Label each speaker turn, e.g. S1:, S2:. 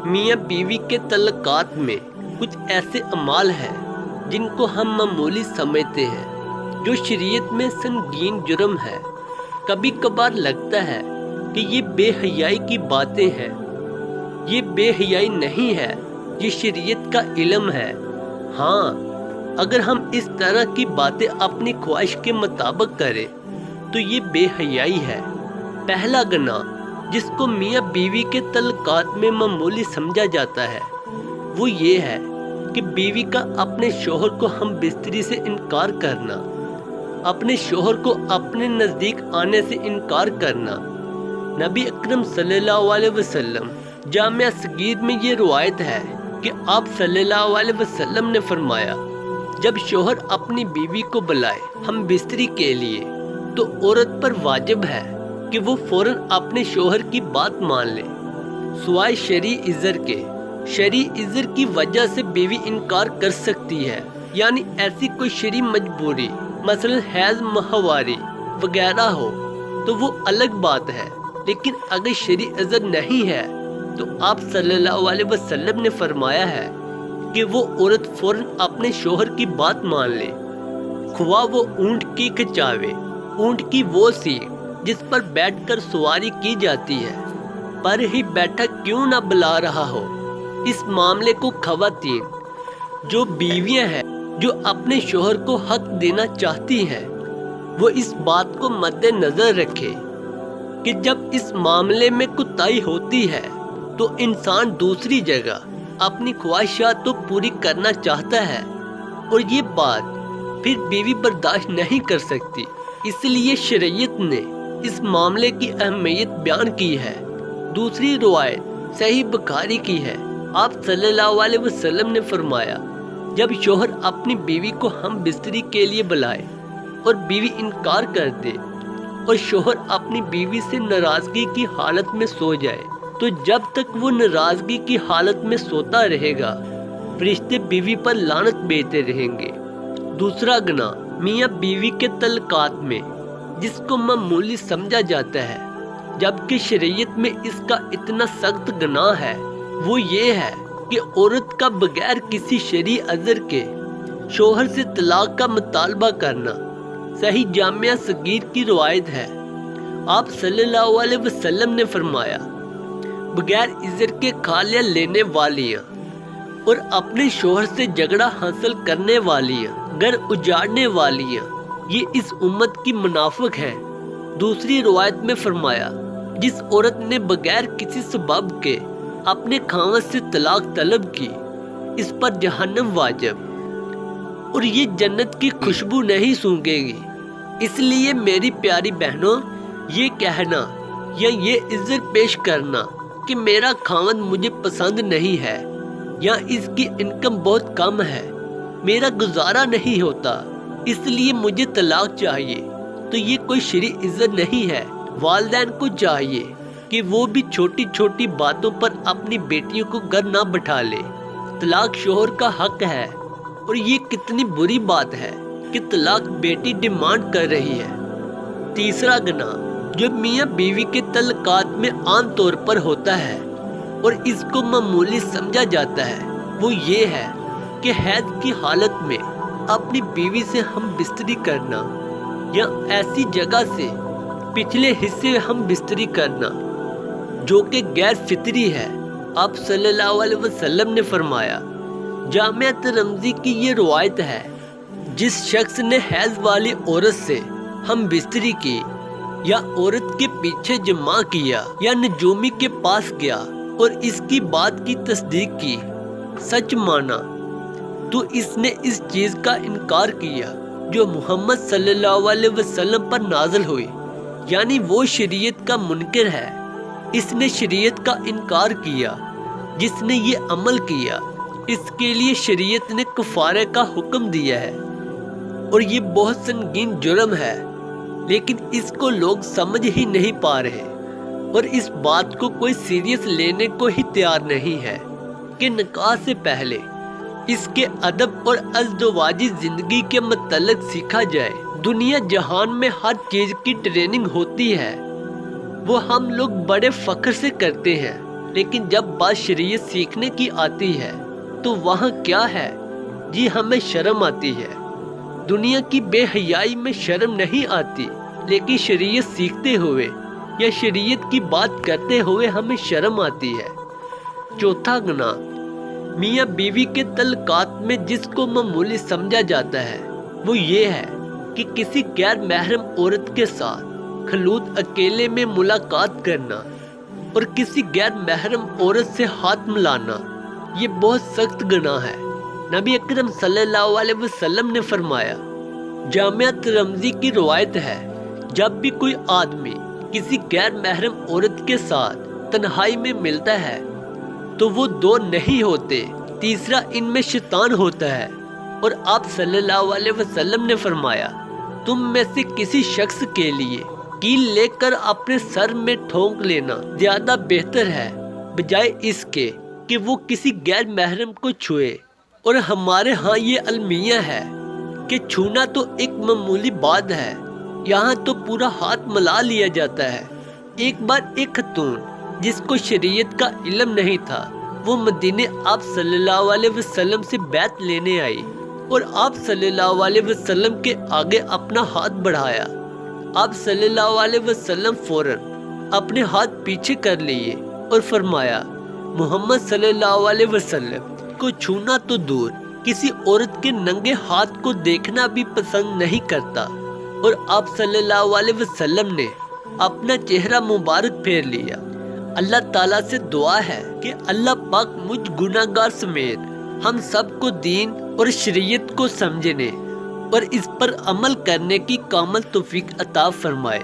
S1: میاں بیوی کے تعلقات میں کچھ ایسے اعمال ہیں جن کو ہم معمولی سمجھتے ہیں، جو شریعت میں سنگین جرم ہے۔ کبھی کبھار لگتا ہے کہ یہ بے حیائی کی باتیں ہیں۔ یہ بے حیائی نہیں ہے، یہ شریعت کا علم ہے۔ ہاں، اگر ہم اس طرح کی باتیں اپنی خواہش کے مطابق کریں تو یہ بے حیائی ہے۔ پہلا گناہ جس کو میاں بیوی کے تعلقات میں معمولی سمجھا جاتا ہے وہ یہ ہے کہ بیوی کا اپنے شوہر کو ہم بستری سے انکار کرنا، اپنے شوہر کو اپنے نزدیک آنے سے انکار کرنا۔ نبی اکرم صلی اللہ علیہ وسلم جامع صغیر میں یہ روایت ہے کہ آپ صلی اللہ علیہ وسلم نے فرمایا، جب شوہر اپنی بیوی کو بلائے ہم بستری کے لیے تو عورت پر واجب ہے کہ وہ فوراً اپنے شوہر کی بات مان لے، سوائے شرعی عذر کے۔ شرعی عذر کی وجہ سے بیوی انکار کر سکتی ہے، یعنی ایسی کوئی شرعی مجبوری، مثلا حیض ماہواری وغیرہ ہو تو وہ الگ بات ہے، لیکن اگر شرعی عذر نہیں ہے تو آپ صلی اللہ علیہ وسلم نے فرمایا ہے کہ وہ عورت فوراً اپنے شوہر کی بات مان لے، خواہ وہ اونٹ کی کھچاوے، اونٹ کی وہ سیٹ جس پر بیٹھ کر سواری کی جاتی ہے پر ہی بیٹھا کیوں نہ بلا رہا ہو۔ اس معاملے کو خواتین جو بیویاں ہیں جو اپنے شوہر کو حق دینا چاہتی ہیں وہ اس بات کو مد نظر رکھے کہ جب اس معاملے میں کوتاہی ہوتی ہے تو انسان دوسری جگہ اپنی خواہشات تو پوری کرنا چاہتا ہے اور یہ بات پھر بیوی برداشت نہیں کر سکتی۔ اس لیے شریعت نے اس معاملے کی اہمیت بیان کی ہے۔ دوسری روایت صحیح بخاری کی ہے، آپ صلی اللہ علیہ وسلم نے فرمایا، جب شوہر اپنی بیوی کو ہم بستری کے لیے بلائے اور بیوی انکار کر دے اور شوہر اپنی بیوی سے ناراضگی کی حالت میں سو جائے تو جب تک وہ ناراضگی کی حالت میں سوتا رہے گا فرشتے بیوی پر لعنت بھیجتے رہیں گے۔ دوسرا گناہ میاں بیوی کے تعلقات میں جس کو معمولی سمجھا جاتا ہے جبکہ شریعت میں اس کا اتنا سخت گناہ ہے وہ یہ ہے کہ عورت کا بغیر کسی شرعی عذر کے شوہر سے طلاق کا مطالبہ کرنا۔ صحیح جامع صغیر کی روایت ہے، آپ صلی اللہ علیہ وسلم نے فرمایا، بغیر عذر کے کھالیاں لینے والیاں اور اپنے شوہر سے جھگڑا حاصل کرنے والیاں، گھر اجاڑنے والیاں، یہ اس امت کی منافق ہیں۔ دوسری روایت میں فرمایا، جس عورت نے بغیر کسی سبب کے اپنے خاوند سے طلاق طلب کی اس پر جہنم واجب اور یہ جنت کی خوشبو نہیں سونگے گی۔ اس لیے میری پیاری بہنوں، یہ کہنا یا یہ عذر پیش کرنا کہ میرا خاوند مجھے پسند نہیں ہے یا اس کی انکم بہت کم ہے، میرا گزارا نہیں ہوتا اس لیے مجھے طلاق چاہیے، تو یہ کوئی شرعی عذر نہیں ہے۔ والدین کو چاہیے کہ وہ بھی چھوٹی چھوٹی باتوں پر اپنی بیٹیوں کو گھر نہ بٹھا لے۔ طلاق شوہر کا حق ہے اور یہ کتنی بری بات ہے کہ طلاق بیٹی ڈیمانڈ کر رہی ہے۔ تیسرا گناہ جو میاں بیوی کے تعلقات میں عام طور پر ہوتا ہے اور اس کو معمولی سمجھا جاتا ہے وہ یہ ہے کہ حیض کی حالت میں اپنی بیوی سے ہم بستری کرنا یا ایسی جگہ سے پچھلے حصے ہم بستری کرنا جو کہ غیر فطری ہے۔ آپ صلی اللہ علیہ وسلم نے فرمایا، جامع ترمذی کی یہ روایت ہے، جس شخص نے حیض والی عورت سے ہم بستری کی یا عورت کے پیچھے جمع کیا یا نجومی کے پاس گیا اور اس کی بات کی تصدیق کی، سچ مانا، تو اس نے اس چیز کا انکار کیا جو محمد صلی اللہ علیہ وسلم پر نازل ہوئی، یعنی وہ شریعت کا منکر ہے۔ اس نے شریعت کا انکار کیا۔ جس نے یہ عمل کیا اس کے لیے شریعت نے کفارے کا حکم دیا ہے اور یہ بہت سنگین جرم ہے، لیکن اس کو لوگ سمجھ ہی نہیں پا رہے اور اس بات کو کوئی سیریس لینے کو ہی تیار نہیں ہے کہ نکاح سے پہلے اس کے ادب اور ازدواجی زندگی کے متعلق سیکھا جائے۔ دنیا جہان میں ہر چیز کی ٹریننگ ہوتی ہے، وہ ہم لوگ بڑے فخر سے کرتے ہیں، لیکن جب بات شریعت سیکھنے کی آتی ہے تو وہاں کیا ہے؟ جی ہمیں شرم آتی ہے۔ دنیا کی بے حیائی میں شرم نہیں آتی، لیکن شریعت سیکھتے ہوئے یا شریعت کی بات کرتے ہوئے ہمیں شرم آتی ہے۔ چوتھا گناہ، میاں بیوی کے تعلقات میں جس کو معمولی سمجھا جاتا ہے وہ یہ ہے کہ کسی غیر محرم عورت کے ساتھ خلوت اکیلے میں ملاقات کرنا اور کسی غیر محرم عورت سے ہاتھ ملانا یہ بہت سخت گناہ ہے۔ نبی اکرم صلی اللہ علیہ وسلم نے فرمایا، جامعہ ترمذی کی روایت ہے، جب بھی کوئی آدمی کسی غیر محرم عورت کے ساتھ تنہائی میں ملتا ہے تو وہ دو نہیں ہوتے، تیسرا ان میں شیطان ہوتا ہے۔ اور آپ صلی اللہ علیہ وسلم نے فرمایا، تم میں سے کسی شخص کے لیے کیل لے کر اپنے سر میں ٹھونک لینا زیادہ بہتر ہے بجائے اس کے کہ وہ کسی غیر محرم کو چھوئے۔ اور ہمارے ہاں یہ المیہ ہے کہ چھونا تو ایک معمولی بات ہے، یہاں تو پورا ہاتھ ملا لیا جاتا ہے۔ ایک بار ایک خاتون جس کو شریعت کا علم نہیں تھا، وہ مدینے آپ صلی اللہ علیہ وسلم سے بیعت لینے آئی اور آپ صلی اللہ علیہ وسلم کے آگے اپنا ہاتھ بڑھایا۔ آپ صلی اللہ علیہ وسلم فوراً اپنے ہاتھ پیچھے کر لیے اور فرمایا، محمد صلی اللہ علیہ وسلم کو چھونا تو دور، کسی عورت کے ننگے ہاتھ کو دیکھنا بھی پسند نہیں کرتا۔ اور آپ صلی اللہ علیہ وسلم نے اپنا چہرہ مبارک پھیر لیا۔ اللہ تعالیٰ سے دعا ہے کہ اللہ پاک مجھ گناہ گار سمیت ہم سب کو دین اور شریعت کو سمجھنے اور اس پر عمل کرنے کی کامل توفیق عطا فرمائے۔